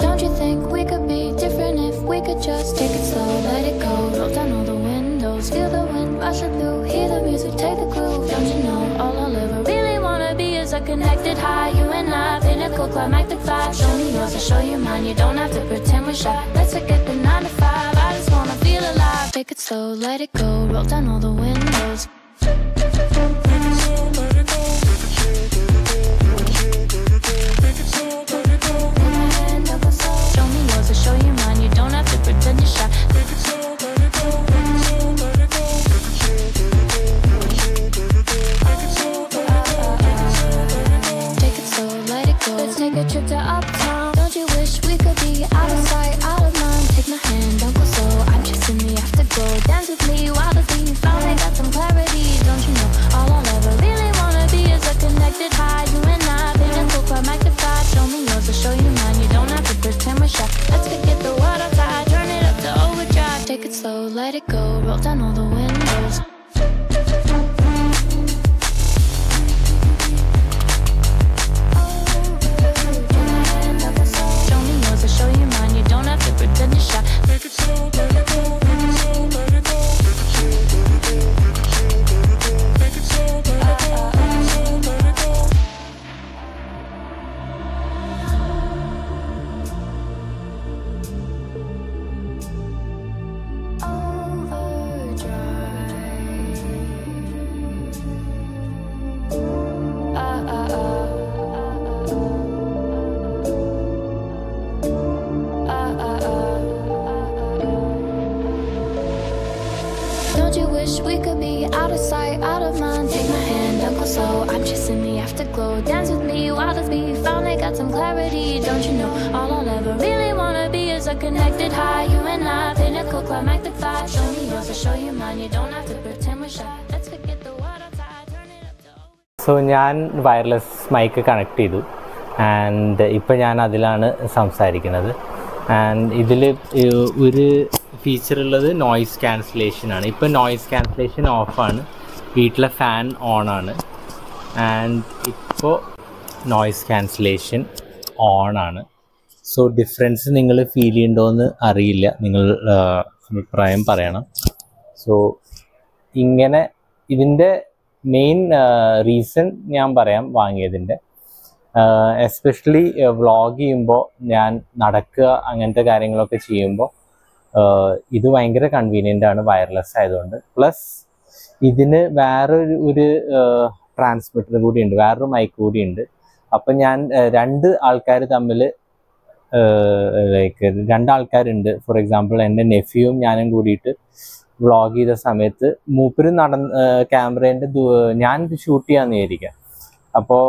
Don't you think we could be different if we could just take it slow, let it go, roll down all the windows, feel the wind rushing through, hear the music, take the groove. Don't you know all I'll ever really wanna be is a connected high, you and I, pinnacle climactic vibe. Show me yours, I'll show you mine, you don't have to pretend we're shy. Let's forget the 9 to 5, I just wanna feel alive. Take it slow, let it go, roll down all the windows. Show me yours, I'll show you mine, you don't have to pretend you're shy. Take it slow, let it go, take it slow, let it go, take it slow, let it go. Let's take a trip to uptown. Don't you wish we could be out of sight, out of mind? Take my hand, don't go slow, I'm chasing the afterglow. Dance with me while the beat finally got some clarity. Don't you know all I'll ever really wanna be is a connected high, you and I, pinnacle climactic vibe. Show me yours, I'll show you mine, you don't have to pretend we're shy. Let's forget the world outside, turn it up to overdrive. Take it slow, let it go, roll down all the windows. Show me yours, I'll show you mine, you don't have to pretend you're shy. Take it slow, let it go, take it slow, let it go, take it slow, let it go, let it go. Don't you wish we could be out of sight, out of mind? Take my hand, don't go slow, I'm chasing the afterglow. Dance with me while the beat finally got some clarity. Don't you know all I'll ever really wanna be is a connected high, you and I, pinnacle climactic vibe. Show me yours, I'll show you mine, you don't have to pretend we're shy. Let's forget the world outside, turn it up to over. So ഞാൻ wireless mic connect ചെയ്തു and ഇപ്പോൾ ഞാൻ അതിലാണ് സംസാരിക്കുന്നത്. And ഇതിൽ ഒരു ഫീച്ചറുള്ളത് noise ക്യാൻസലേഷനാണ്. ഇപ്പോൾ noise cancellation ഓഫാണ്, വീട്ടിലെ ഫാൻ ഓണാണ്. ആൻഡ് ഇപ്പോൾ നോയ്സ് ക്യാൻസലേഷൻ ഓണാണ്. സോ ഡിഫറൻസ് നിങ്ങൾ ഫീൽ ചെയ്യുന്നുണ്ടോയെന്ന് അറിയില്ല, നിങ്ങൾ അഭിപ്രായം പറയണം. സോ ഇങ്ങനെ ഇതിൻ്റെ മെയിൻ റീസൺ ഞാൻ പറയാം വാങ്ങിയതിൻ്റെ. എസ്പെഷ്യലി വ്ളോഗ് ചെയ്യുമ്പോൾ, ഞാൻ നടക്കുക അങ്ങനത്തെ കാര്യങ്ങളൊക്കെ ചെയ്യുമ്പോൾ ഇത് ഭയങ്കര കൺവീനിയൻ്റ് ആണ് വയർലെസ് ആയതുകൊണ്ട്. പ്ലസ് ഇതിന് വേറൊരു ട്രാൻസ്മിറ്റർ കൂടിയുണ്ട്, വേറൊരു മൈക്ക് കൂടിയുണ്ട്. അപ്പം ഞാൻ രണ്ട് ആൾക്കാർ തമ്മിൽ ലൈക്ക് രണ്ടാൾക്കാരുണ്ട്. ഫോർ എക്സാമ്പിൾ എൻ്റെ നെഫ്യൂവും ഞാനും കൂടിയിട്ട് വ്ളോഗ് ചെയ്ത സമയത്ത് മൂപ്പര് ക്യാമറേൻ്റെ ഞാൻ ഷൂട്ട് ചെയ്യാമെന്ന് വിചാരിക്കാം. അപ്പോൾ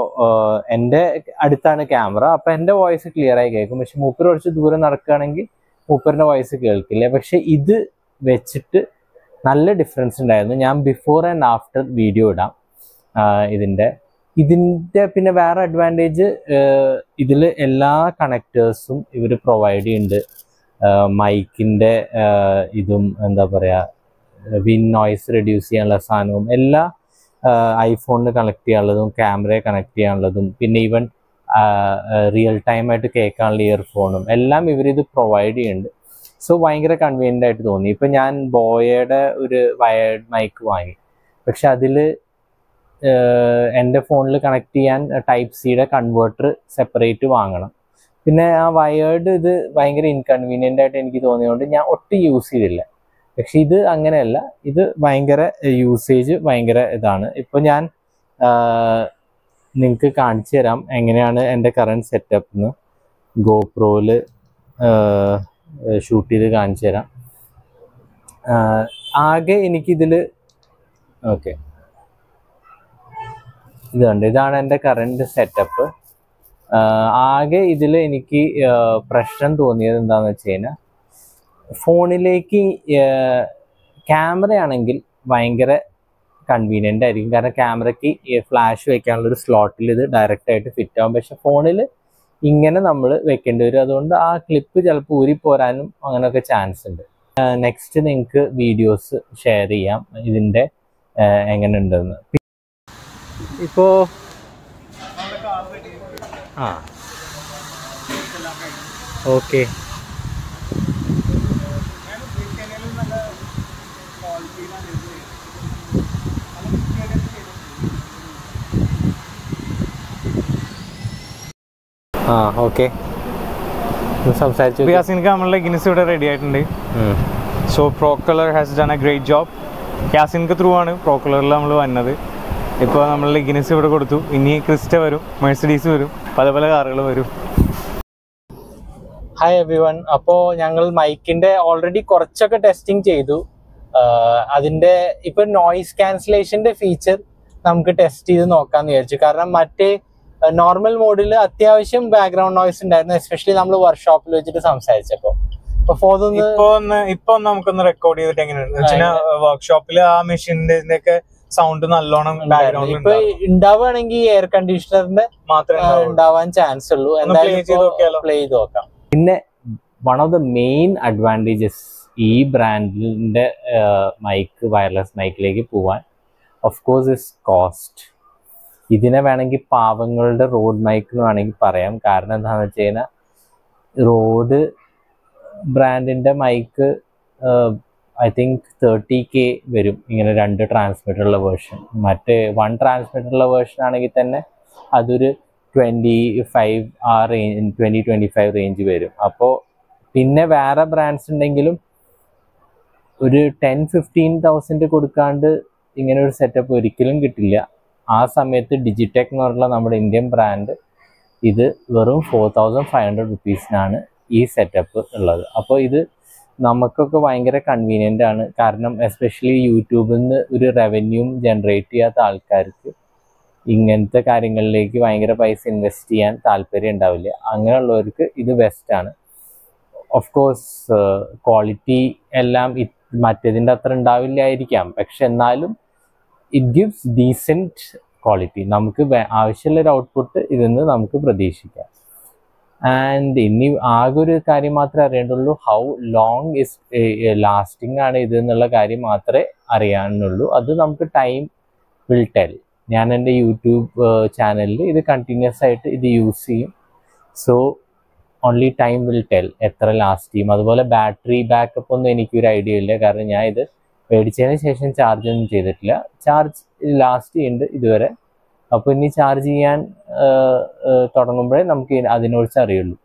എൻ്റെ അടുത്താണ് ക്യാമറ, അപ്പോൾ എൻ്റെ വോയിസ് ക്ലിയർ ആയി കേൾക്കും. പക്ഷെ മൂപ്പര് കുറച്ച് ദൂരം നടക്കുകയാണെങ്കിൽ മൂപ്പറിൻ്റെ വോയിസ് കേൾക്കില്ല. പക്ഷെ ഇത് വെച്ചിട്ട് നല്ല ഡിഫറൻസ് ഉണ്ടായിരുന്നു. ഞാൻ ബിഫോർ ആൻഡ് ആഫ്റ്റർ വീഡിയോ ഇടാം ഇതിൻ്റെ. പിന്നെ വേറെ അഡ്വാൻറ്റേജ്, ഇതിൽ എല്ലാ കണക്റ്റേഴ്സും ഇവർ പ്രൊവൈഡ് ചെയ്യുന്നുണ്ട്. മൈക്കിൻ്റെ ഇതും എന്താ പറയുക, വിൻ നോയ്സ് റെഡ്യൂസ് ചെയ്യാനുള്ള സാധനവും, എല്ലാ ഐഫോണിന് കണക്ട് ചെയ്യാനുള്ളതും ക്യാമറയെ കണക്ട് ചെയ്യാനുള്ളതും, പിന്നെ ഈവൻ റിയൽ ടൈമായിട്ട് കേൾക്കാനുള്ള ഇയർഫോണും എല്ലാം ഇവരിത് പ്രൊവൈഡ് ചെയ്യുന്നുണ്ട്. സോ ഭയങ്കര കൺവീനിയൻ്റ് ആയിട്ട് തോന്നി. ഇപ്പം ഞാൻ ബോയയുടെ ഒരു വയർഡ് മൈക്ക് വാങ്ങി, പക്ഷെ അതിൽ എൻ്റെ ഫോണിൽ കണക്ട് ചെയ്യാൻ ടൈപ്പ് സിയുടെ കൺവേർട്ടർ സെപ്പറേറ്റ് വാങ്ങണം. പിന്നെ ആ വയേർഡ് ഇത് ഭയങ്കര ഇൻകൺവീനിയൻ്റ് ആയിട്ട് എനിക്ക് തോന്നിയതുകൊണ്ട് ഞാൻ ഒട്ടും യൂസ് ചെയ്തില്ല. പക്ഷെ ഇത് അങ്ങനെയല്ല, ഇത് ഭയങ്കര യൂസേജ് ഭയങ്കര ഇതാണ്. ഇപ്പോൾ ഞാൻ നിങ്ങൾക്ക് കാണിച്ചു തരാം എങ്ങനെയാണ് എൻ്റെ കറണ്ട് സെറ്റപ്പ് എന്ന്. ഗോപ്രോയിൽ ഷൂട്ട് ചെയ്ത് കാണിച്ചു തരാം. ആകെ എനിക്കിതിൽ ഓക്കെ ഇതാണ് എൻ്റെ കറണ്ട് സെറ്റപ്പ്. ആകെ ഇതിൽ എനിക്ക് പ്രശ്നം തോന്നിയത് എന്താണെന്ന് വെച്ച് കഴിഞ്ഞാൽ, ഫോണിലേക്ക് ക്യാമറയാണെങ്കിൽ ഭയങ്കര കൺവീനിയൻ്റ് ആയിരിക്കും. കാരണം ക്യാമറയ്ക്ക് ഫ്ലാഷ് വെക്കാനുള്ളൊരു സ്ലോട്ടിൽ ഇത് ഡയറക്റ്റായിട്ട് ഫിറ്റ് ആകും. പക്ഷെ ഫോണിൽ ഇങ്ങനെ നമ്മൾ വെക്കേണ്ടി വരും. അതുകൊണ്ട് ആ ക്ലിപ്പ് ചിലപ്പോൾ ഊരിപ്പോരാനും അങ്ങനെയൊക്കെ ചാൻസ് ഉണ്ട്. നെക്സ്റ്റ് നിങ്ങൾക്ക് വീഡിയോസ് ഷെയർ ചെയ്യാം ഇതിൻ്റെ എങ്ങനെ ഉണ്ടെന്ന്. ഇപ്പോൾ 啊。ഓക്കെ. ആ ഓക്കെ, സംസാരിച്ചു. യാസിൻക്ക് നമ്മളുടെ ലെഗിൻസ് ഇവിടെ റെഡി ആയിട്ടുണ്ട്. So pro colour has done a great job. യാസിൻക്ക് ത്രൂ ആണ് പ്രോ കളറിൽ നമ്മൾ വന്നത്. ഇപ്പോൾ നമ്മൾ ലെഗിൻസ് ഇവിടെ കൊടുത്തു. ഇനി ക്രിസ്റ്റ വരും, മെഴ്സിഡീസ് വരും, പല പല കാറുകൾ വരും. Hi every one. അപ്പോൾ ഞങ്ങൾ മൈക്കിൻ്റെ ഓൾറെഡി കുറച്ചൊക്കെ ടെസ്റ്റിംഗ് ചെയ്തു. അതിൻ്റെ ഇപ്പം നോയിസ് ക്യാൻസലേഷൻ്റെ ഫീച്ചർ നമുക്ക് ടെസ്റ്റ് ചെയ്ത് നോക്കാമെന്ന് വിചാരിച്ചു. കാരണം മറ്റേ നോർമൽ മോഡിൽ അത്യാവശ്യം ബാക്ക്ഗ്രൗണ്ട് നോയ്സ് ഉണ്ടായിരുന്നു, എസ്പെഷ്യലി നമ്മൾ വർക്ക്ഷോപ്പിൽ വെച്ചിട്ട് സംസാരിച്ചപ്പോൾ. ഇപ്പൊ നമുക്കൊന്ന് റെക്കോർഡ് ചെയ്തിട്ട് എങ്ങനെയാണ് വർക്ക്ഷോപ്പിൽ ആ മെഷീനിന്റെ ഒക്കെ സൗണ്ട് നല്ലോണം ഇപ്പൊ ഉണ്ടാവുകയാണെങ്കിൽ എയർ കണ്ടീഷണറിന്റെ മാത്രമേ ഉണ്ടാവാൻ ചാൻസ് ഉള്ളൂ. എന്തായാലും പ്ലേ ചെയ്ത് നോക്കാം. പിന്നെ one of the main advantages ഈ ബ്രാൻഡിന്റെ മൈക്ക്, വയർലെസ് മൈക്കിലേക്ക് പോവാൻ ഓഫ് കോഴ്സ് ഇസ് കോസ്റ്റ്. ഇതിനെ വേണമെങ്കിൽ പാവങ്ങളുടെ റോഡ് മൈക്ക് എന്ന് വേണമെങ്കിൽ പറയാം. കാരണം എന്താണെന്ന് വെച്ച് കഴിഞ്ഞാൽ റോഡ് ബ്രാൻഡിൻ്റെ മൈക്ക് ഐ തിങ്ക് 30K വരും, ഇങ്ങനെ 2 ട്രാൻസ്മിറ്ററുള്ള വേർഷൻ. മറ്റേ 1 ട്രാൻസ്മിറ്ററുള്ള വേർഷൻ ആണെങ്കിൽ തന്നെ അതൊരു 20-25 റേഞ്ച് വരും. അപ്പോൾ പിന്നെ വേറെ ബ്രാൻഡ്സ് ഉണ്ടെങ്കിലും ഒരു 10-15,000 കൊടുക്കാണ്ട് ഇങ്ങനെ ഒരു സെറ്റപ്പ് ഒരിക്കലും കിട്ടില്ല. ആ സമയത്ത് ഡിജിടെക് എന്ന് പറഞ്ഞുള്ള നമ്മുടെ ഇന്ത്യൻ ബ്രാൻഡ് ഇത് വെറും 4,500 റുപ്പീസിനാണ് ഈ സെറ്റപ്പ് ഉള്ളത്. അപ്പോൾ ഇത് നമുക്കൊക്കെ ഭയങ്കര കൺവീനിയൻ്റ് ആണ്. കാരണം എസ്പെഷ്യലി യൂട്യൂബിൽ നിന്ന് ഒരു റവന്യൂ ജനറേറ്റ് ചെയ്യാത്ത ആൾക്കാർക്ക് ഇങ്ങനത്തെ കാര്യങ്ങളിലേക്ക് ഭയങ്കര പൈസ ഇൻവെസ്റ്റ് ചെയ്യാൻ താല്പര്യം ഉണ്ടാവില്ല. അങ്ങനെയുള്ളവർക്ക് ഇത് ബെസ്റ്റാണ്. ഓഫ് കോഴ്സ് ക്വാളിറ്റി എല്ലാം മറ്റേതിൻ്റെ അത്ര ഉണ്ടാവില്ലായിരിക്കാം, പക്ഷെ എന്നാലും ഇറ്റ് ഗിവ്സ് ഡീസെൻറ്റ് ക്വാളിറ്റി. നമുക്ക് ആവശ്യമുള്ളൊരു ഔട്ട്പുട്ട് ഇതിൽ നിന്ന് നമുക്ക് പ്രതീക്ഷിക്കാം. ആൻഡ് ഇനി ആകെ ഒരു കാര്യം മാത്രമേ അറിയേണ്ടുള്ളൂ, ഹൗ ലോങ് ഇസ് ലാസ്റ്റിംഗ് ആണ് ഇത് എന്നുള്ള കാര്യം മാത്രമേ അറിയാനുള്ളൂ. അത് നമുക്ക് ടൈം വിൽ ടെൽ. ഞാൻ എൻ്റെ യൂട്യൂബ് ചാനലിൽ ഇത് കണ്ടിന്യൂസ് ആയിട്ട് ഇത് യൂസ് ചെയ്യും. So only time will tell എത്ര ലാസ്റ്റ് ചെയ്യും. അതുപോലെ ബാറ്ററി ബാക്കപ്പ് ഒന്നും എനിക്കൊരു ഐഡിയ ഇല്ല, കാരണം ഞാൻ ഇത് മേടിച്ചതിന് ശേഷം ചാർജ് ഒന്നും ചെയ്തിട്ടില്ല. ചാർജ് ലാസ്റ്റ് ചെയ്യുന്നുണ്ട് ഇതുവരെ. അപ്പോൾ ഇനി ചാർജ് ചെയ്യാൻ തുടങ്ങുമ്പോഴേ നമുക്ക് അതിനെക്കുറിച്ച് അറിയുള്ളൂ.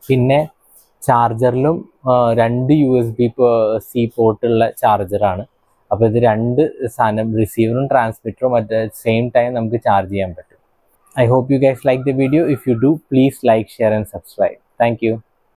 പിന്നെ ചാർജറിലും 2 USB-C പോർട്ടുള്ള ചാർജറാണ്. അപ്പോൾ ഇത് 2 സാധനം, റിസീവറും ട്രാൻസ്മിറ്ററും അറ്റ് ദ സെയിം ടൈം നമുക്ക് ചാർജ് ചെയ്യാൻ പറ്റും. I hope you guys like the video. If you do, please like, share and subscribe. Thank you.